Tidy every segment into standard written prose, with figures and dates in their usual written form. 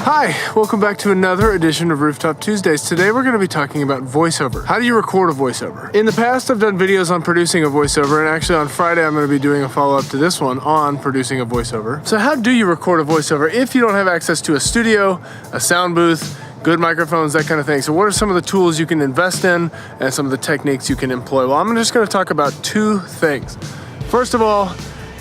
Hi, welcome back to another edition of Rooftop Tuesdays. Today we're going to be talking about voiceover. How do you record a voiceover? In the past, I've done videos on producing a voiceover, and actually on Friday I'm going to be doing a follow-up to this one on producing a voiceover. So how do you record a voiceover if you don't have access to a studio, a sound booth, good microphones, that kind of thing? So what are some of the tools you can invest in and some of the techniques you can employ? Well, I'm just going to talk about two things. First of all,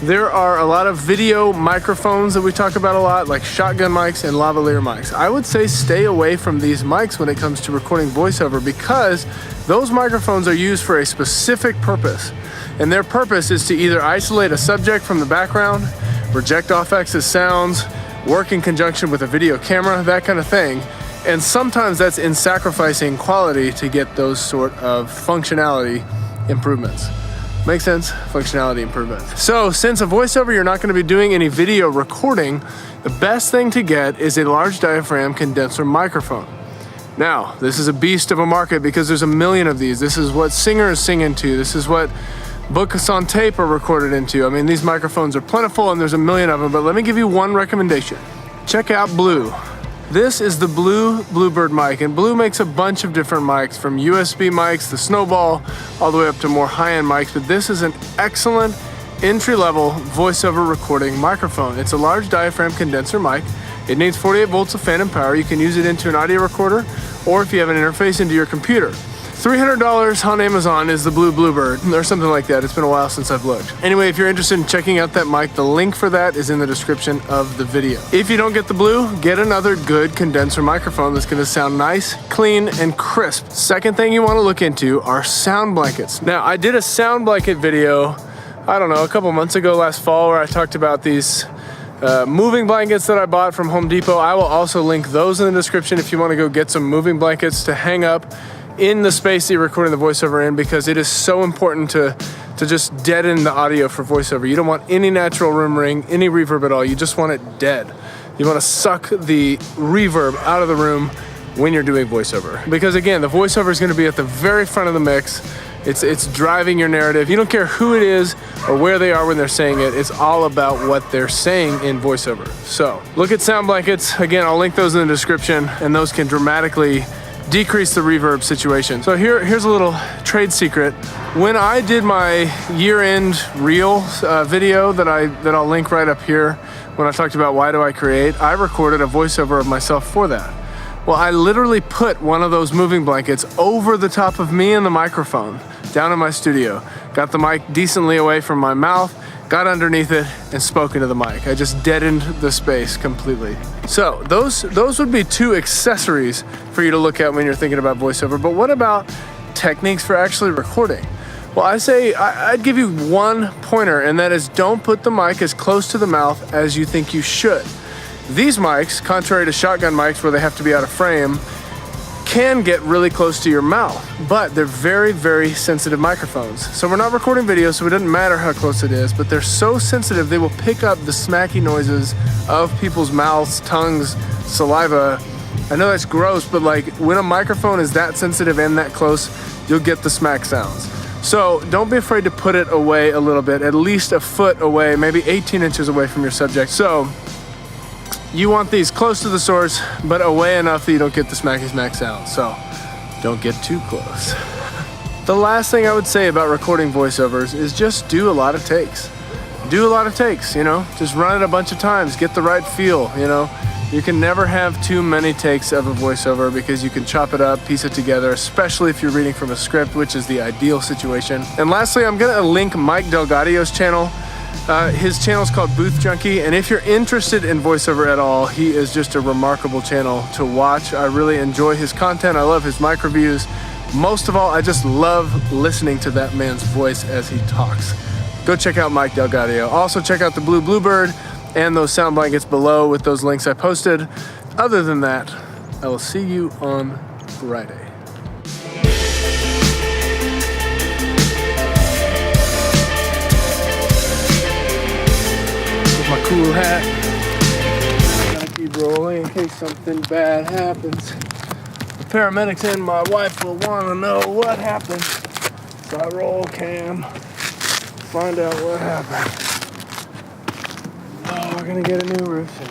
there are a lot of video microphones that we talk about a lot, like shotgun mics and lavalier mics. I would say stay away from these mics when it comes to recording voiceover because those microphones are used for a specific purpose. And their purpose is to either isolate a subject from the background, reject off-axis sounds, work in conjunction with a video camera, that kind of thing. And sometimes that's in sacrificing quality to get those sort of functionality improvements. Makes sense? Functionality improvements. So since a voiceover, you're not going to be doing any video recording, the best thing to get is a large diaphragm condenser microphone. Now, this is a beast of a market because there's a million of these. This is what singers sing into. This is what books on tape are recorded into. I mean, these microphones are plentiful and there's a million of them, but let me give you one recommendation. Check out Blue. This is the Bluebird mic, and Blue makes a bunch of different mics, from USB mics, the Snowball, all the way up to more high-end mics, but this is an excellent entry-level voiceover recording microphone. It's a large diaphragm condenser mic. It needs 48 volts of phantom power. You can use it into an audio recorder, or if you have an interface, into your computer. $300 on Amazon is the Bluebird, or something like that. It's been a while since I've looked. Anyway, if you're interested in checking out that mic, the link for that is in the description of the video. If you don't get the Blue, get another good condenser microphone that's gonna sound nice, clean, and crisp. Second thing you wanna look into are sound blankets. Now, I did a sound blanket video, I don't know, a couple months ago last fall, where I talked about these moving blankets that I bought from Home Depot. I will also link those in the description if you wanna go get some moving blankets to hang up in the space that you're recording the voiceover in, because it is so important to just deaden the audio for voiceover. You don't want any natural room ring, any reverb at all. You just want it dead. You want to suck the reverb out of the room when you're doing voiceover. Because again, the voiceover is going to be at the very front of the mix. It's driving your narrative. You don't care who it is or where they are when they're saying it. It's all about what they're saying in voiceover. So look at sound blankets. Again, I'll link those in the description, and those can dramatically decrease the reverb situation. So here's a little trade secret. When I did my year-end reel video that I'll link right up here, when I talked about why do I create, I recorded a voiceover of myself for that. Well, I literally put one of those moving blankets over the top of me and the microphone down in my studio. Got the mic decently away from my mouth, got underneath it, and spoke into the mic. I just deadened the space completely. So those would be two accessories for you to look at when you're thinking about voiceover. But what about techniques for actually recording? Well, I'd give you one pointer, and that is don't put the mic as close to the mouth as you think you should. These mics, contrary to shotgun mics where they have to be out of frame, can get really close to your mouth, but they're very, very sensitive microphones. So we're not recording video, so it doesn't matter how close it is, but they're so sensitive they will pick up the smacky noises of people's mouths, tongues, saliva. I know that's gross, but like when a microphone is that sensitive and that close, you'll get the smack sounds. So don't be afraid to put it away a little bit, at least a foot away, maybe 18 inches away from your subject. So you want these close to the source, but away enough that you don't get the smacky smack sound. So don't get too close. The last thing I would say about recording voiceovers is just do a lot of takes. Do a lot of takes, you know, just run it a bunch of times, get the right feel, you know. You can never have too many takes of a voiceover because you can chop it up, piece it together, especially if you're reading from a script, which is the ideal situation. And lastly, I'm gonna link Mike Delgadio's channel. His channel is called Booth Junkie, and if you're interested in voiceover at all, he is just a remarkable channel to watch. I really enjoy his content. I love his mic reviews. Most of all, I just love listening to that man's voice as he talks. Go check out Mike Delgadio. Also check out the Bluebird and those sound blankets below with those links I posted. Other than that, I will see you on Friday. My cool hat. I'm gonna keep rolling in case something bad happens. The paramedics and my wife will want to know what happened. So I roll cam, find out what happened. Oh, we're gonna get a new roof soon.